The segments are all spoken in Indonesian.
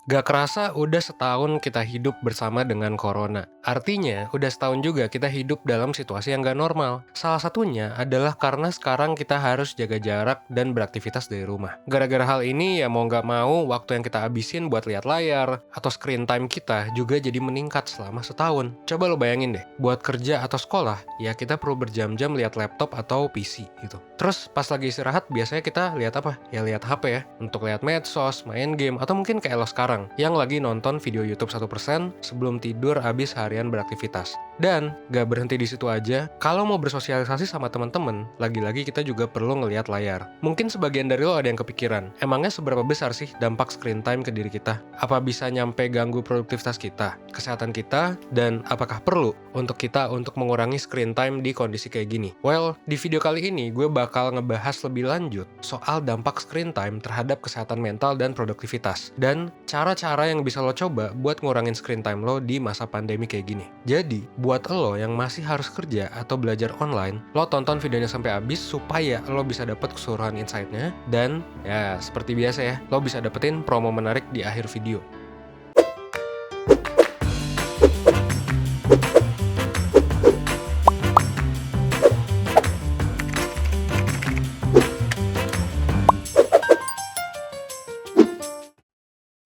Gak kerasa udah setahun kita hidup bersama dengan corona. Artinya, udah setahun juga kita hidup dalam situasi yang gak normal. Salah satunya adalah karena sekarang kita harus jaga jarak dan beraktivitas dari rumah. Gara-gara hal ini ya mau gak mau, waktu yang kita habisin buat lihat layar atau screen time kita juga jadi meningkat selama setahun. Coba lo bayangin deh, buat kerja atau sekolah, ya kita perlu berjam-jam lihat laptop atau PC gitu. Terus pas lagi istirahat biasanya kita lihat apa? Ya lihat HP ya, untuk lihat medsos, main game, atau mungkin kayak lo sekarang yang lagi nonton video YouTube 1% sebelum tidur habis harian beraktivitas. Dan gak berhenti di situ aja, kalau mau bersosialisasi sama teman-teman, lagi-lagi kita juga perlu ngelihat layar. Mungkin sebagian dari lo ada yang kepikiran, emangnya seberapa besar sih dampak screen time ke diri kita? Apa bisa nyampe ganggu produktivitas kita, kesehatan kita, dan apakah perlu untuk kita untuk mengurangi screen time di kondisi kayak gini? Well, di video kali ini gue bakal ngebahas lebih lanjut soal dampak screen time terhadap kesehatan mental dan produktivitas, dan cara-cara yang bisa lo coba buat ngurangin screen time lo di masa pandemi kayak gini. Jadi, buat lo yang masih harus kerja atau belajar online, lo tonton videonya sampai habis supaya lo bisa dapat keseluruhan insight-nya, dan ya seperti biasa ya, lo bisa dapetin promo menarik di akhir video.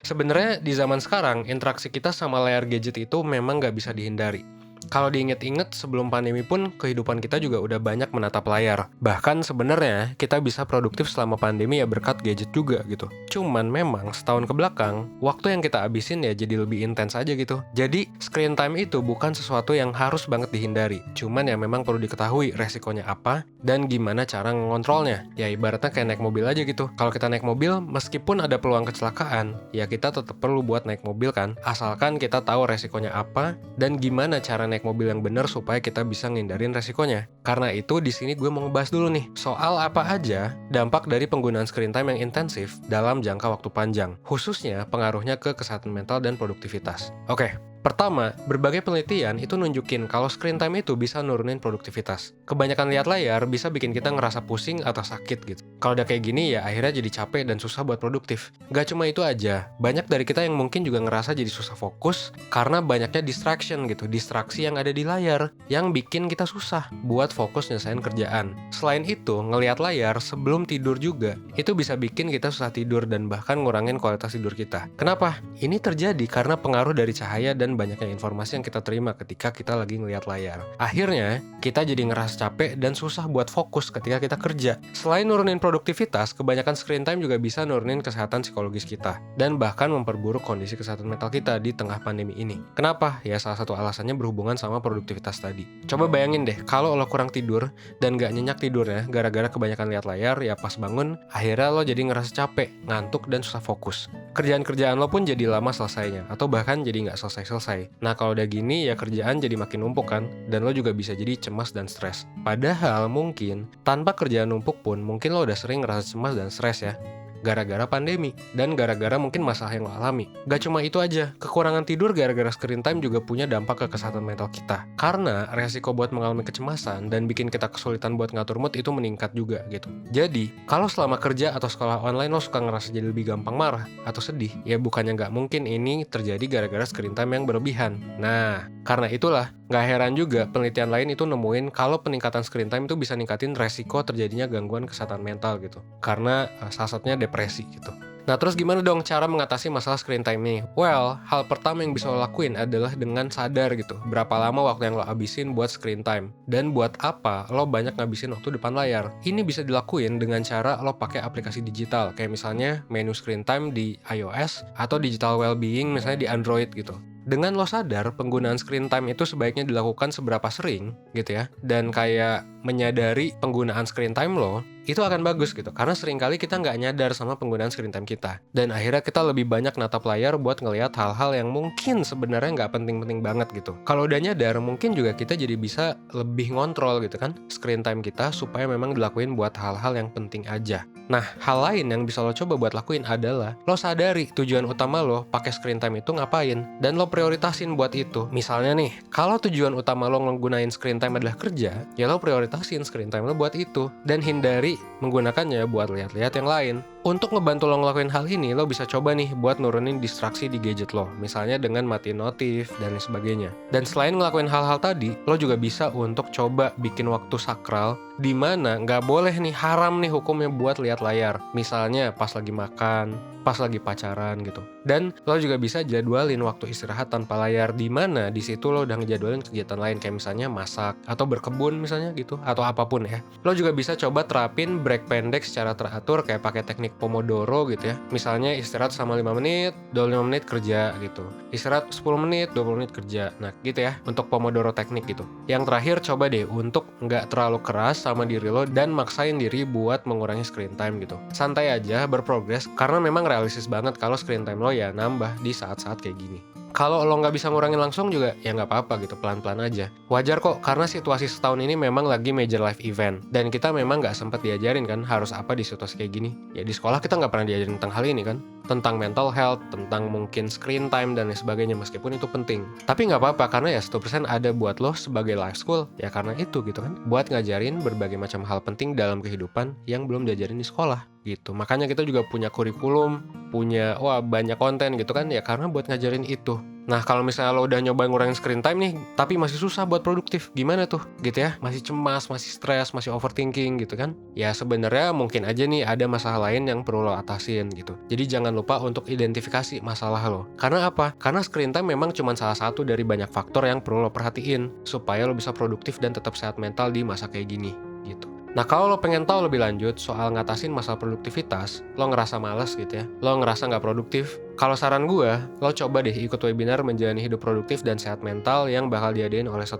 Sebenarnya di zaman sekarang, interaksi kita sama layar gadget itu memang nggak bisa dihindari. Kalau diinget-inget, sebelum pandemi pun kehidupan kita juga udah banyak menatap layar. Bahkan sebenarnya kita bisa produktif selama pandemi ya berkat gadget juga gitu. Cuman memang setahun ke belakang, waktu yang kita habisin ya jadi lebih intens aja gitu. Jadi screen time itu bukan sesuatu yang harus banget dihindari. Cuman ya memang perlu diketahui resikonya apa dan gimana cara ngontrolnya. Ya ibaratnya kayak naik mobil aja gitu. Kalau kita naik mobil, meskipun ada peluang kecelakaan, ya kita tetap perlu buat naik mobil kan. Asalkan kita tahu resikonya apa dan gimana cara naik mobil yang benar supaya kita bisa ngindarin resikonya. Karena itu di sini gue mau ngebahas dulu nih soal apa aja dampak dari penggunaan screen time yang intensif dalam jangka waktu panjang, khususnya pengaruhnya ke kesehatan mental dan produktivitas. Oke. Pertama, berbagai penelitian itu nunjukin kalau screen time itu bisa nurunin produktivitas. Kebanyakan lihat layar bisa bikin kita ngerasa pusing atau sakit gitu. Kalau udah kayak gini ya akhirnya jadi capek dan susah buat produktif. Gak cuma itu aja, banyak dari kita yang mungkin juga ngerasa jadi susah fokus karena banyaknya distraction gitu, distraksi yang ada di layar yang bikin kita susah buat fokus nyelesain kerjaan. Selain itu, ngelihat layar sebelum tidur juga itu bisa bikin kita susah tidur dan bahkan ngurangin kualitas tidur kita. Kenapa? Ini terjadi karena pengaruh dari cahaya dan banyaknya informasi yang kita terima ketika kita lagi ngelihat layar. Akhirnya, kita jadi ngerasa capek dan susah buat fokus ketika kita kerja. Selain nurunin produktivitas, kebanyakan screen time juga bisa nurunin kesehatan psikologis kita dan bahkan memperburuk kondisi kesehatan mental kita di tengah pandemi ini. Kenapa? Ya salah satu alasannya berhubungan sama produktivitas tadi. Coba bayangin deh, kalau lo kurang tidur dan gak nyenyak tidurnya gara-gara kebanyakan lihat layar, ya pas bangun, akhirnya lo jadi ngerasa capek, ngantuk, dan susah fokus. Kerjaan-kerjaan lo pun jadi lama selesainya, atau bahkan jadi nggak selesai-selesai. Nah kalau udah gini ya kerjaan jadi makin numpuk kan, dan lo juga bisa jadi cemas dan stres. Padahal mungkin tanpa kerjaan numpuk pun mungkin lo udah sering ngerasa cemas dan stres ya, gara-gara pandemi, dan gara-gara mungkin masalah yang lo alami. Gak cuma itu aja, kekurangan tidur gara-gara screen time juga punya dampak ke kesehatan mental kita. Karena resiko buat mengalami kecemasan dan bikin kita kesulitan buat ngatur mood itu meningkat juga gitu. Jadi, kalau selama kerja atau sekolah online lo suka ngerasa jadi lebih gampang marah atau sedih, ya bukannya gak mungkin ini terjadi gara-gara screen time yang berlebihan. Nah, karena itulah, gak heran juga penelitian lain itu nemuin kalau peningkatan screen time itu bisa ningkatin resiko terjadinya gangguan kesehatan mental gitu. Karena salah satunya depresi gitu. Nah terus gimana dong cara mengatasi masalah screen time ini? Well, hal pertama yang bisa lo lakuin adalah dengan sadar gitu berapa lama waktu yang lo habisin buat screen time, dan buat apa lo banyak ngabisin waktu depan layar. Ini bisa dilakuin dengan cara lo pakai aplikasi digital, kayak misalnya menu screen time di iOS atau digital well-being misalnya di Android gitu. Dengan lo sadar penggunaan screen time itu sebaiknya dilakukan seberapa sering gitu ya, dan kayak menyadari penggunaan screen time lo, itu akan bagus gitu. Karena seringkali kita nggak nyadar sama penggunaan screen time kita. Dan akhirnya kita lebih banyak natap layar buat ngelihat hal-hal yang mungkin sebenarnya nggak penting-penting banget gitu. Kalau udah nyadar, mungkin juga kita jadi bisa lebih ngontrol gitu kan screen time kita supaya memang dilakuin buat hal-hal yang penting aja. Nah, hal lain yang bisa lo coba buat lakuin adalah lo sadari tujuan utama lo pakai screen time itu ngapain, dan lo prioritasin buat itu. Misalnya nih, kalau tujuan utama lo nggunain screen time adalah kerja, ya lo prioritasin screen time lo buat itu, dan hindari menggunakannya buat lihat-lihat yang lain. Untuk ngebantu lo ngelakuin hal ini, lo bisa coba nih buat nurunin distraksi di gadget lo, misalnya dengan matiin notif dan lain sebagainya. Dan selain ngelakuin hal-hal tadi, lo juga bisa untuk coba bikin waktu sakral, di mana nggak boleh nih, haram nih hukumnya buat lihat layar. Misalnya pas lagi makan, pas lagi pacaran gitu. Dan lo juga bisa jadwalin waktu istirahat tanpa layar, di mana di situ lo udah ngejadwalin kegiatan lain kayak misalnya masak atau berkebun misalnya gitu, atau apapun ya. Lo juga bisa coba terapin break pendek secara teratur kayak pakai teknik Pomodoro gitu ya. Misalnya istirahat sama 5 menit, 25 menit kerja gitu. Istirahat 10 menit, 20 menit kerja. Nah gitu ya, untuk Pomodoro teknik gitu. Yang terakhir coba deh untuk nggak terlalu keras sama diri lo dan maksain diri buat mengurangi screen time gitu. Santai aja, berprogres, karena memang realistis banget kalau screen time lo ya nambah di saat-saat kayak gini. Kalau lo nggak bisa ngurangin langsung juga ya nggak apa-apa gitu, pelan-pelan aja. Wajar kok, karena situasi setahun ini memang lagi major life event. Dan kita memang nggak sempat diajarin kan harus apa di situasi kayak gini. Ya di sekolah kita nggak pernah diajarin tentang hal ini kan. Tentang mental health, tentang mungkin screen time dan lain sebagainya, meskipun itu penting. Tapi nggak apa-apa, karena ya 100% ada buat lo sebagai life school. Ya karena itu gitu kan. Buat ngajarin berbagai macam hal penting dalam kehidupan yang belum diajarin di sekolah gitu. Makanya kita juga punya kurikulum, punya banyak konten gitu kan ya, karena buat ngajarin itu. Nah kalau misalnya lo udah nyoba ngurangin screen time nih, tapi masih susah buat produktif, gimana tuh gitu ya? Masih cemas, masih stres, masih overthinking gitu kan? Ya sebenarnya mungkin aja nih ada masalah lain yang perlu lo atasin gitu. Jadi jangan lupa untuk identifikasi masalah lo. Karena apa? Karena screen time memang cuma salah satu dari banyak faktor yang perlu lo perhatiin supaya lo bisa produktif dan tetap sehat mental di masa kayak gini gitu. Nah kalau lo pengen tahu lebih lanjut soal ngatasin masalah produktivitas, lo ngerasa malas gitu ya, lo ngerasa nggak produktif, kalau saran gue, lo coba deh ikut webinar menjalani hidup produktif dan sehat mental yang bakal diadain oleh 1%.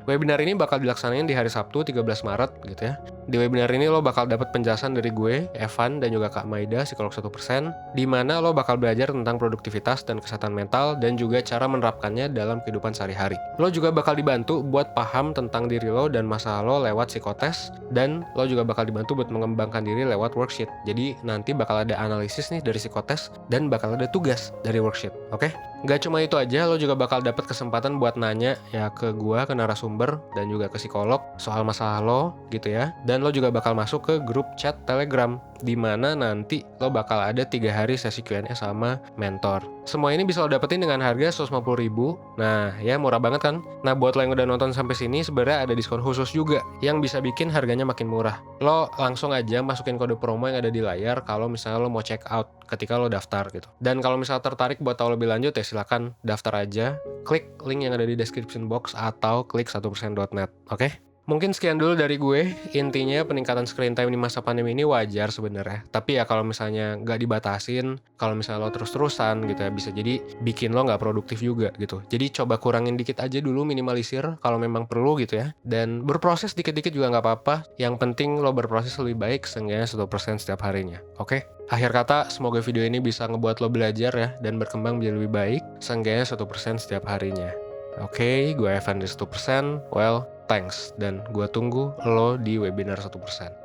Webinar ini bakal dilaksanain di hari Sabtu 13 Maret gitu ya. Di webinar ini lo bakal dapat penjelasan dari gue, Evan, dan juga Kak Maida, psikolog 1%, di mana lo bakal belajar tentang produktivitas dan kesehatan mental dan juga cara menerapkannya dalam kehidupan sehari-hari. Lo juga bakal dibantu buat paham tentang diri lo dan masalah lo lewat psikotes, dan lo juga bakal dibantu buat mengembangkan diri lewat worksheet. Jadi nanti bakal ada analisis nih dari psikotes dan bakal ada tugas dari worksheet, oke? Gak cuma itu aja, lo juga bakal dapat kesempatan buat nanya ya ke gua, ke narasumber, dan juga ke psikolog soal masalah lo gitu ya. Dan lo juga bakal masuk ke grup chat Telegram, di mana nanti lo bakal ada 3 hari sesi Q&A sama mentor. Semua ini bisa lo dapetin dengan harga 150.000. Nah ya murah banget kan? Nah buat lo yang udah nonton sampai sini, sebenarnya ada diskon khusus juga yang bisa bikin harganya makin murah. Lo langsung aja masukin kode promo yang ada di layar kalau misalnya lo mau check out ketika lo daftar gitu. Dan kalau misalnya tertarik buat tahu lebih lanjut ya silakan daftar aja, klik link yang ada di description box atau klik 1%.net, oke? Mungkin sekian dulu dari gue. Intinya peningkatan screen time di masa pandemi ini wajar sebenarnya. Tapi ya kalau misalnya nggak dibatasin, kalau misalnya lo terus-terusan gitu ya, bisa jadi bikin lo nggak produktif juga gitu. Jadi coba kurangin dikit aja dulu, minimalisir kalau memang perlu gitu ya. Dan berproses dikit-dikit juga nggak apa-apa. Yang penting lo berproses lebih baik, seenggaknya 1% setiap harinya. Oke? Akhir kata, semoga video ini bisa ngebuat lo belajar ya, dan berkembang menjadi lebih baik, seenggaknya 1% setiap harinya. Oke, gue Evan dari 1%. Well, thanks. Dan gue tunggu lo di webinar 1%.